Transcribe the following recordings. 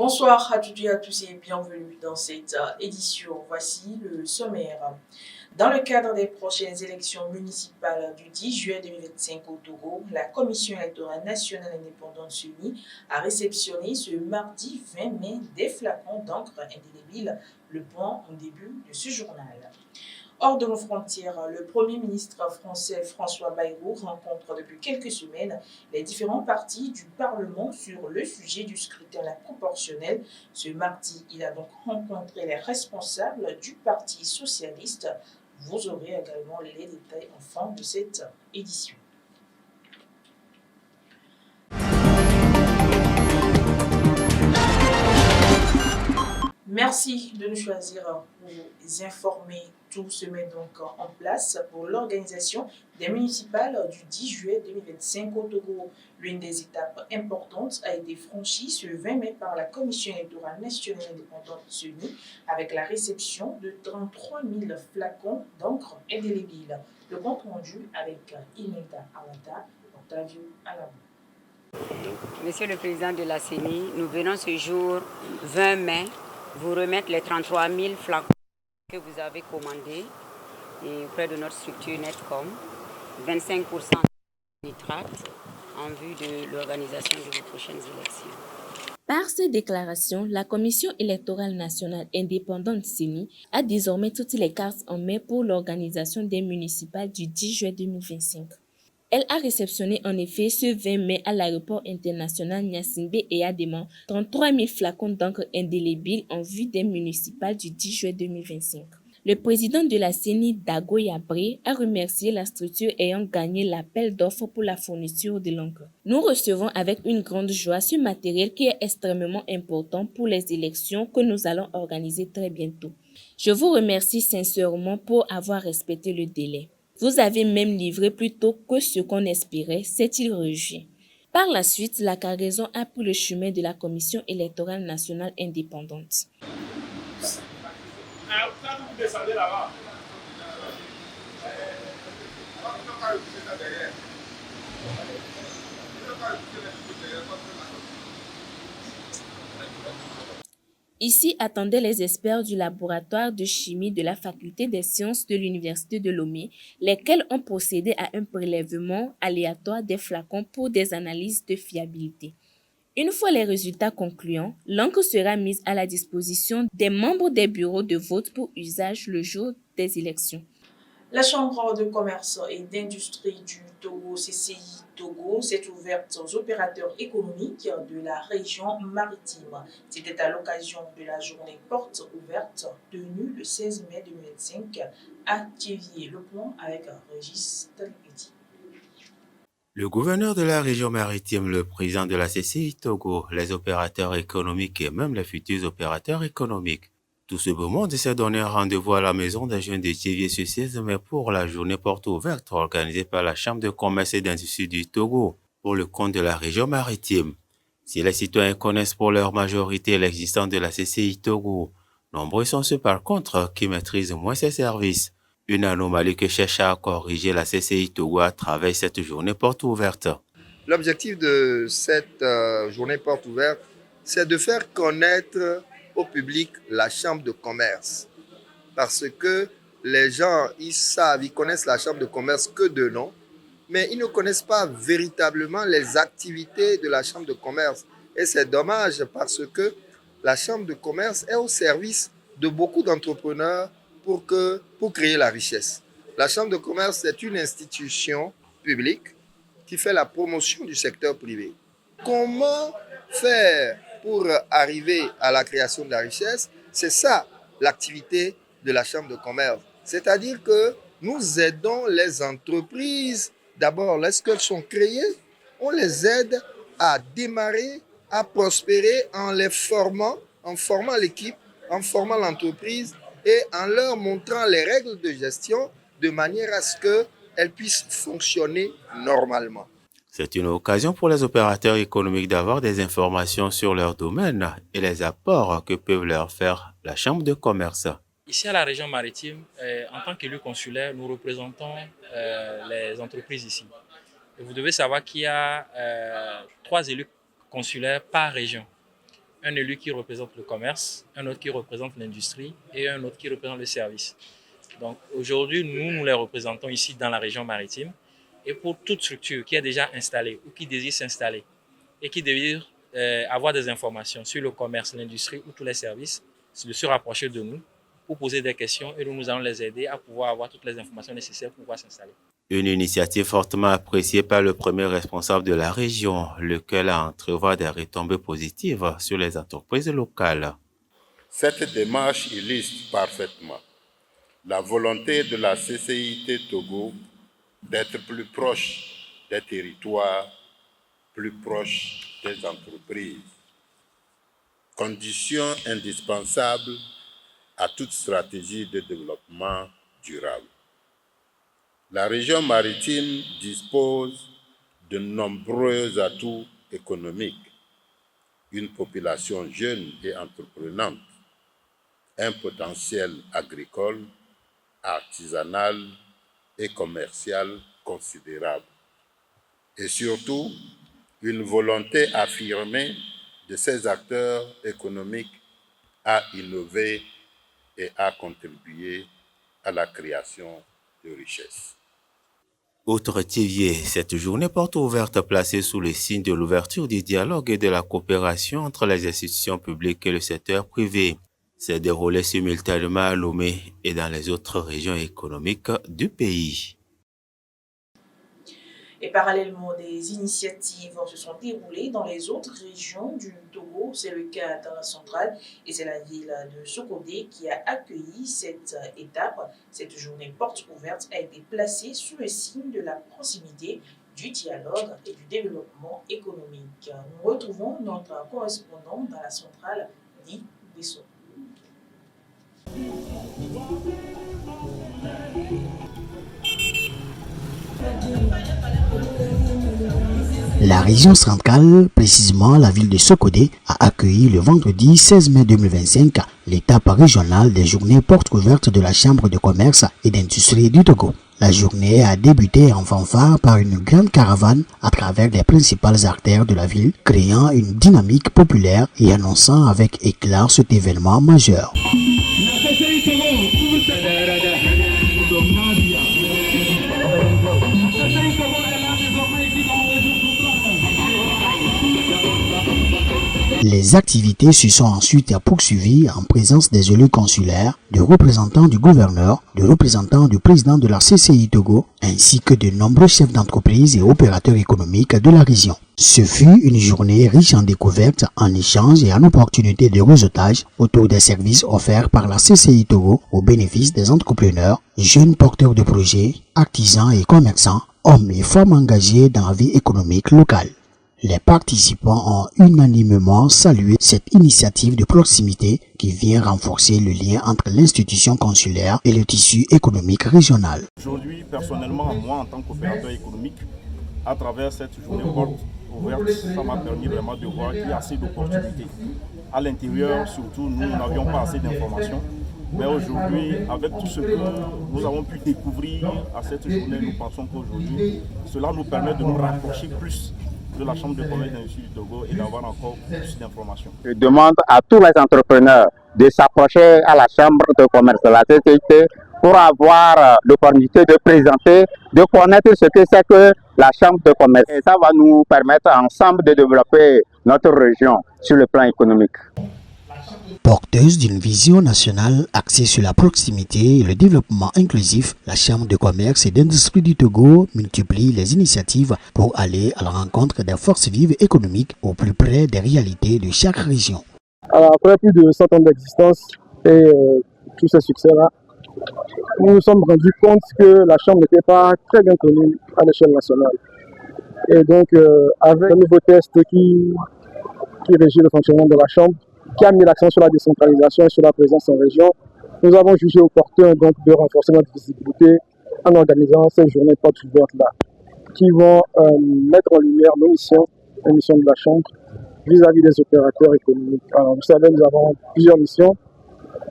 Bonsoir à toutes et à tous et bienvenue dans cette édition. Voici le sommaire. Dans le cadre des prochaines élections municipales du 10 juillet 2025 au Togo, la Commission électorale nationale indépendante SUNI a réceptionné ce mardi 20 mai des flacons d'encre indélébile, le point au début de ce journal. Hors de nos frontières, le Premier ministre français François Bayrou rencontre depuis quelques semaines les différents partis du Parlement sur le sujet du scrutin proportionnel. Ce mardi, il a donc rencontré les responsables du Parti socialiste. Vous aurez également les détails en fin de cette édition. Merci de nous choisir pour vous informer. Tout se met donc en place pour l'organisation des municipales du 10 juillet 2025 au Togo. L'une des étapes importantes a été franchie ce 20 mai par la Commission électorale nationale indépendante SUNI avec la réception de 33 000 flacons d'encre indélébile. Le compte rendu avec Imelda Awata, Octavio Alabo. Monsieur le Président de la CENI, nous venons ce jour 20 mai vous remettre les 33 000 flacons que vous avez commandés auprès de notre structure Netcom, 25% de nitrate en vue de l'organisation de vos prochaines élections. Par ces déclarations, la Commission électorale nationale indépendante CENI a désormais toutes les cartes en main pour l'organisation des municipales du 10 juillet 2025. Elle a réceptionné en effet ce 20 mai à l'aéroport international Gnassingbé et Adéman 33 000 flacons d'encre indélébile en vue des municipales du 10 juillet 2025. Le président de la CENI, Dago Yabré, a remercié la structure ayant gagné l'appel d'offres pour la fourniture de l'encre. Nous recevons avec une grande joie ce matériel qui est extrêmement important pour les élections que nous allons organiser très bientôt. Je vous remercie sincèrement pour avoir respecté le délai. Vous avez même livré plus tôt que ce qu'on espérait, s'est-il réjoui. Par la suite, la cargaison a pris le chemin de la Commission électorale nationale indépendante. Ici attendaient les experts du laboratoire de chimie de la faculté des sciences de l'université de Lomé, lesquels ont procédé à un prélèvement aléatoire des flacons pour des analyses de fiabilité. Une fois les résultats concluants, l'encre sera mise à la disposition des membres des bureaux de vote pour usage le jour des élections. La Chambre de commerce et d'industrie du Togo, CCI Togo, s'est ouverte aux opérateurs économiques de la région maritime. C'était à l'occasion de la journée porte ouverte tenue le 16 mai 2025 à Thiévier. Le point avec Régis Talipeti. Le gouverneur de la région maritime, le président de la CCI Togo, les opérateurs économiques et même les futurs opérateurs économiques. Tout ce beau monde s'est donné rendez-vous à la maison des jeunes de Thiévier ce 16 mai pour la journée porte ouverte organisée par la Chambre de commerce et d'industrie du Togo pour le compte de la région maritime. Si les citoyens connaissent pour leur majorité l'existence de la CCI Togo, nombreux sont ceux par contre qui maîtrisent moins ses services. Une anomalie que cherche à corriger la CCI Togo à travers cette journée porte ouverte. L'objectif de cette journée porte ouverte, c'est de faire connaître au public la chambre de commerce. Parce que les gens, ils connaissent la chambre de commerce que de nom, mais ils ne connaissent pas véritablement les activités de la chambre de commerce. Et c'est dommage parce que la chambre de commerce est au service de beaucoup d'entrepreneurs pour créer la richesse. La chambre de commerce est une institution publique qui fait la promotion du secteur privé. Comment faire pour arriver à la création de la richesse? C'est ça l'activité de la Chambre de commerce. C'est-à-dire que nous aidons les entreprises. D'abord, lorsqu'elles sont créées, on les aide à démarrer, à prospérer en les formant, en formant l'équipe, en formant l'entreprise et en leur montrant les règles de gestion de manière à ce qu'elles puissent fonctionner normalement. C'est une occasion pour les opérateurs économiques d'avoir des informations sur leur domaine et les apports que peuvent leur faire la Chambre de commerce. Ici à la région maritime, en tant qu'élu consulaire, nous représentons les entreprises ici. Et vous devez savoir qu'il y a 3 élus consulaires par région. un élu qui représente le commerce, un autre qui représente l'industrie et un autre qui représente le service. Donc aujourd'hui, nous les représentons ici dans la région maritime. Et pour toute structure qui est déjà installée ou qui désire s'installer et qui désire avoir des informations sur le commerce, l'industrie ou tous les services, c'est de se rapprocher de nous pour poser des questions et nous allons les aider à pouvoir avoir toutes les informations nécessaires pour pouvoir s'installer. Une initiative fortement appréciée par le premier responsable de la région, lequel a entrevoit des retombées positives sur les entreprises locales. Cette démarche illustre parfaitement la volonté de la CCIT Togo d'être plus proche des territoires, plus proche des entreprises. Condition indispensable à toute stratégie de développement durable. La région maritime dispose de nombreux atouts économiques, une population jeune et entreprenante, un potentiel agricole, artisanal et commercial considérable, et surtout une volonté affirmée de ces acteurs économiques à innover et à contribuer à la création de richesses. Outre Tivier, cette journée porte ouverte placée sous le signe de l'ouverture du dialogue et de la coopération entre les institutions publiques et le secteur privé s'est déroulée simultanément à Lomé et dans les autres régions économiques du pays. Et parallèlement, des initiatives se sont déroulées dans les autres régions du Togo. C'est le cas dans la centrale et c'est la ville de Sokodé qui a accueilli cette étape. Cette journée porte ouverte a été placée sous le signe de la proximité, du dialogue et du développement économique. Nous retrouvons notre correspondant dans la centrale, Guy Besson. La région centrale, précisément la ville de Sokodé, a accueilli le vendredi 16 mai 2025 l'étape régionale des journées portes ouvertes de la Chambre de commerce et d'industrie du Togo. La journée a débuté en fanfare par une grande caravane à travers les principales artères de la ville, créant une dynamique populaire et annonçant avec éclat cet événement majeur. Les activités se sont ensuite poursuivies en présence des élus consulaires, de représentants du gouverneur, de représentants du président de la CCI Togo, ainsi que de nombreux chefs d'entreprise et opérateurs économiques de la région. Ce fut une journée riche en découvertes, en échanges et en opportunités de réseautage autour des services offerts par la CCI Togo au bénéfice des entrepreneurs, jeunes porteurs de projets, artisans et commerçants, hommes et femmes engagés dans la vie économique locale. Les participants ont unanimement salué cette initiative de proximité qui vient renforcer le lien entre l'institution consulaire et le tissu économique régional. Aujourd'hui, personnellement, moi en tant qu'opérateur économique, à travers cette journée porte ouverte, ça m'a permis vraiment de voir qu'il y a assez d'opportunités. À l'intérieur, surtout, nous n'avions pas assez d'informations. Mais aujourd'hui, avec tout ce que nous avons pu découvrir à cette journée, nous pensons qu'aujourd'hui, cela nous permet de nous rapprocher plus de la Chambre de commerce et d'industrie du Togo et d'avoir encore plus d'informations. Je demande à tous les entrepreneurs de s'approcher à la Chambre de commerce de la CCIT pour avoir l'opportunité de présenter, de connaître ce que c'est que la Chambre de commerce. Et ça va nous permettre ensemble de développer notre région sur le plan économique. Porteuse d'une vision nationale axée sur la proximité et le développement inclusif, la Chambre de commerce et d'industrie du Togo multiplie les initiatives pour aller à la rencontre des forces vives économiques au plus près des réalités de chaque région. Alors, après plus de 100 ans d'existence et tous ces succès-là, nous nous sommes rendus compte que la Chambre n'était pas très bien connue à l'échelle nationale. Et donc, avec un nouveau test qui régit le fonctionnement de la Chambre, qui a mis l'accent sur la décentralisation et sur la présence en région, nous avons jugé opportun donc de renforcer notre visibilité en organisant ces journées portes ouvertes-là, qui vont mettre en lumière nos missions, les missions de la Chambre, vis-à-vis des opérateurs économiques. Alors, vous savez, nous avons plusieurs missions.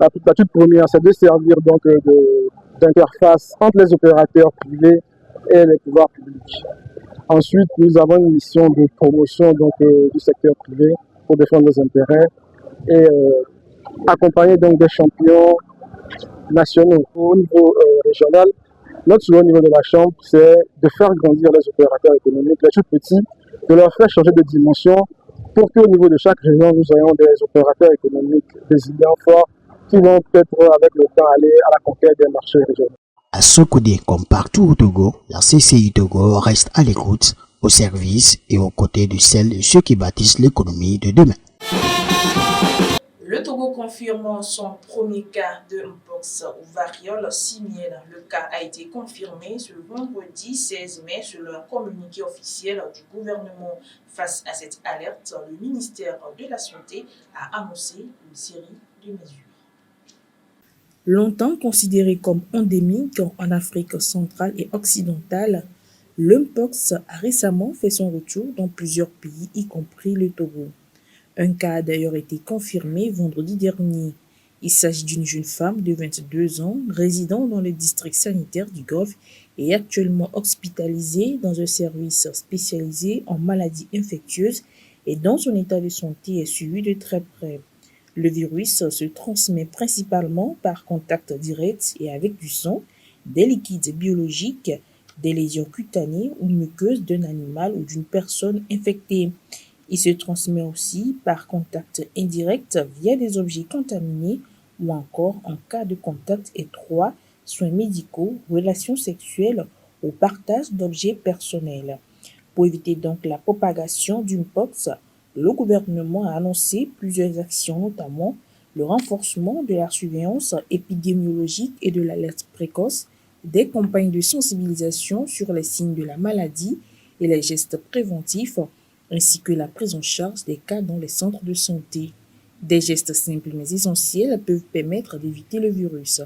La toute première, c'est de servir donc d'interface entre les opérateurs privés et les pouvoirs publics. Ensuite, nous avons une mission de promotion donc, du secteur privé pour défendre nos intérêts. et accompagner donc des champions nationaux. Au niveau régional, notre souhait au niveau de la Chambre, c'est de faire grandir les opérateurs économiques, les tout petits, de leur faire changer de dimension pour qu'au niveau de chaque région, nous ayons des opérateurs économiques résilients, forts, qui vont peut-être avec le temps aller à la conquête des marchés régionaux. À Sokodé, comme partout au Togo, la CCI Togo reste à l'écoute, au service et aux côtés de celles et ceux qui bâtissent l'économie de demain. Le Togo confirme son premier cas de mpox ou variole simienne. Le cas a été confirmé ce vendredi 16 mai selon un communiqué officiel du gouvernement. Face à cette alerte, le ministère de la Santé a annoncé une série de mesures. Longtemps considéré comme endémique en Afrique centrale et occidentale, le mpox a récemment fait son retour dans plusieurs pays, y compris le Togo. Un cas a d'ailleurs été confirmé vendredi dernier. Il s'agit d'une jeune femme de 22 ans, résidant dans le district sanitaire du Golfe et actuellement hospitalisée dans un service spécialisé en maladies infectieuses et dont son état de santé est suivi de très près. Le virus se transmet principalement par contact direct et avec du sang, des liquides biologiques, des lésions cutanées ou muqueuses d'un animal ou d'une personne infectée. Il se transmet aussi par contact indirect via des objets contaminés ou encore en cas de contact étroit, soins médicaux, relations sexuelles ou partage d'objets personnels. Pour éviter donc la propagation du mpox, le gouvernement a annoncé plusieurs actions, notamment le renforcement de la surveillance épidémiologique et de l'alerte précoce, des campagnes de sensibilisation sur les signes de la maladie et les gestes préventifs, ainsi que la prise en charge des cas dans les centres de santé. Des gestes simples mais essentiels peuvent permettre d'éviter le virus.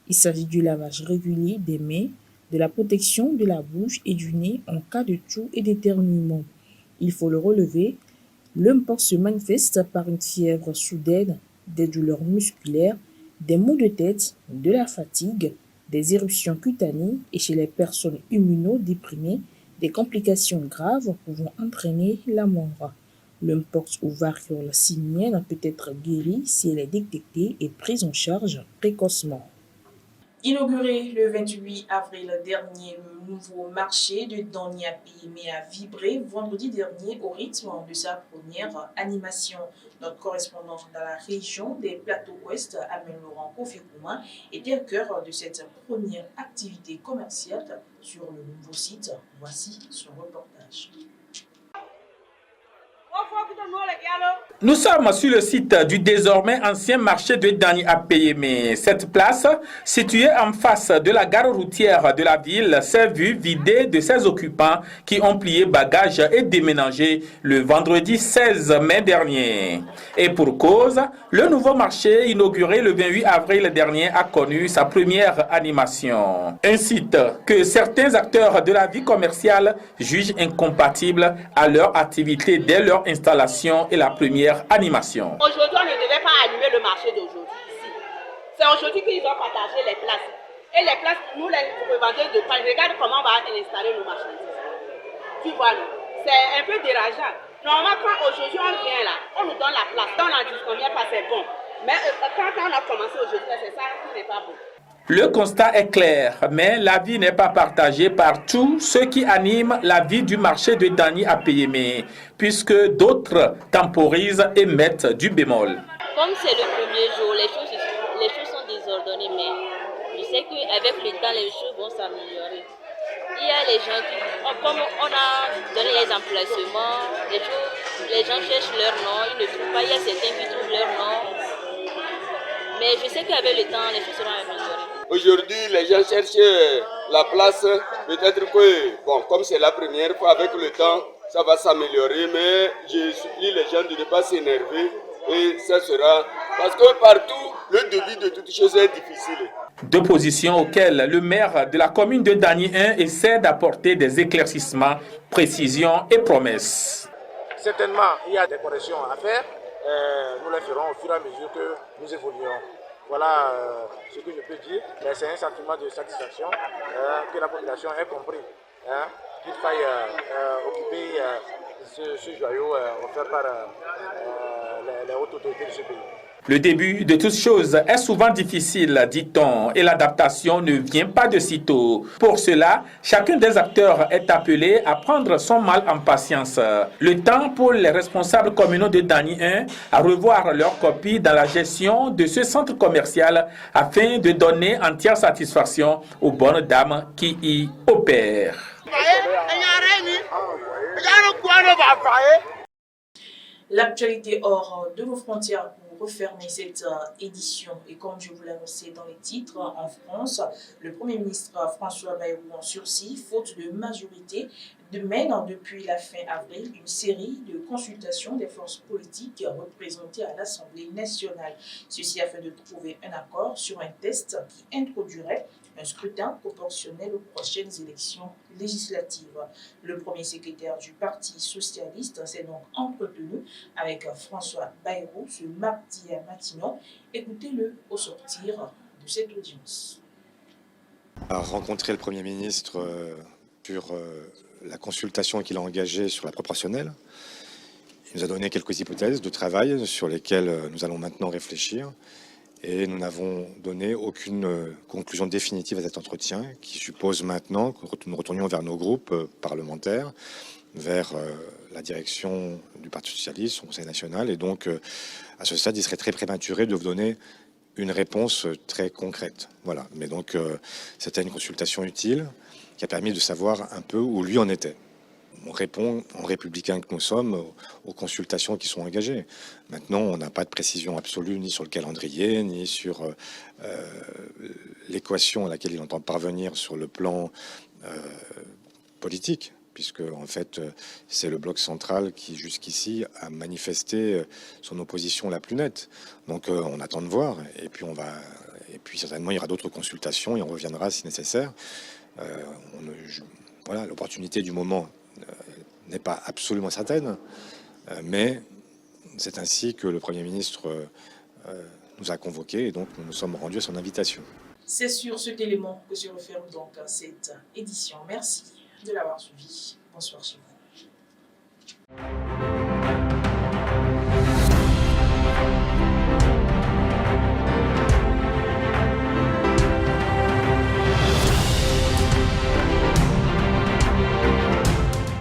Il s'agit du lavage régulier des mains, de la protection de la bouche et du nez en cas de toux et d'éternuement. Il faut le relever, le mpox se manifeste par une fièvre soudaine, des douleurs musculaires, des maux de tête, de la fatigue, des éruptions cutanées et chez les personnes immunodéprimées, des complications graves pouvant entraîner la mort. Le mpox ou variole simienne peut être guéri si elle est détectée et prise en charge précocement. Inauguré le 28 avril dernier, le nouveau marché de Dany à Payémé a vibré vendredi dernier au rythme de sa première animation. Notre correspondant dans la région des Plateaux Ouest, Amel Laurent Kofi-Kouma, était au cœur de cette première activité commerciale sur le nouveau site. Voici son reportage. Nous sommes sur le site du désormais ancien marché de Dany à Payémé. Cette place, située en face de la gare routière de la ville, s'est vue vidée de ses occupants qui ont plié bagages et déménagé le vendredi 16 mai dernier. Et pour cause, le nouveau marché inauguré le 28 avril dernier a connu sa première animation. Un site que certains acteurs de la vie commerciale jugent incompatible à leur activité dès leur installation et la première animation. Aujourd'hui, on ne devait pas animer le marché d'aujourd'hui ici. C'est aujourd'hui qu'ils ont partagé les places. Et les places, nous les revendeurs de pain, regarde comment on va installer nos marchandises. Tu vois, non? C'est un peu dérangeant. Normalement, quand aujourd'hui on vient là, on nous donne la place. On n'en dit combien pas, c'est bon. Mais quand on a commencé aujourd'hui, c'est ça qui n'est pas bon. Le constat est clair, mais l'avis n'est pas partagé par tous ceux qui animent la vie du marché de Dany à Payémé, puisque d'autres temporisent et mettent du bémol. Comme c'est le premier jour, les choses sont désordonnées, mais je sais qu'avec le temps, les choses vont s'améliorer. Il y a les gens qui, comme on a donné les emplacements, les gens cherchent leur nom, ils ne trouvent pas, il y a certains qui trouvent leur nom. Mais je sais qu'avec le temps, les choses seront améliorées. Aujourd'hui, les gens cherchent la place. Peut-être que, bon, comme c'est la première fois, avec le temps, ça va s'améliorer. Mais je supplie les gens de ne pas s'énerver. Et ça sera... Parce que partout, le début de toute chose est difficile. Deux positions auxquelles le maire de la commune de Dany 1 essaie d'apporter des éclaircissements, précisions et promesses. Certainement, il y a des corrections à faire. Nous les ferons au fur et à mesure que nous évoluerons. Voilà ce que je peux dire. C'est un sentiment de satisfaction que la population ait compris. Qu'il faille occuper ce joyau offert par les hautes autorités de ce pays. Le début de toute chose est souvent difficile, dit-on, et l'adaptation ne vient pas de sitôt. Pour cela, chacun des acteurs est appelé à prendre son mal en patience. Le temps pour les responsables communaux de Dani 1 à revoir leur copie dans la gestion de ce centre commercial afin de donner entière satisfaction aux bonnes dames qui y opèrent. L'actualité hors de nos frontières pour refermer cette édition. Et comme je vous l'annonçais dans les titres, en France, le Premier ministre François Bayrou en sursis, faute de majorité, mène depuis la fin avril une série de consultations des forces politiques représentées à l'Assemblée nationale. Ceci afin de trouver un accord sur un texte qui introduirait un scrutin proportionnel aux prochaines élections législatives. Le premier secrétaire du Parti socialiste s'est donc entretenu avec François Bayrou ce mardi à Matignon. Écoutez-le au sortir de cette audience. A rencontré le Premier ministre sur la consultation qu'il a engagée sur la proportionnelle. Il nous a donné quelques hypothèses de travail sur lesquelles nous allons maintenant réfléchir. Et nous n'avons donné aucune conclusion définitive à cet entretien qui suppose maintenant que nous retournions vers nos groupes parlementaires, vers la direction du Parti socialiste, son Conseil national. Et donc, à ce stade, il serait très prématuré de vous donner une réponse très concrète. Voilà. Mais donc, c'était une consultation utile qui a permis de savoir un peu où lui en était. On répond, en républicain que nous sommes, aux consultations qui sont engagées. Maintenant, on n'a pas de précision absolue ni sur le calendrier, ni sur l'équation à laquelle il entend parvenir sur le plan politique, puisque en fait, c'est le bloc central qui, jusqu'ici, a manifesté son opposition la plus nette. Donc, on attend de voir, et puis certainement, il y aura d'autres consultations, et on reviendra si nécessaire. Voilà, l'opportunité du moment n'est pas absolument certaine, mais c'est ainsi que le Premier ministre nous a convoqués et donc nous nous sommes rendus à son invitation. C'est sur cet élément que se referme donc cette édition. Merci de l'avoir suivi. Bonsoir chez vous.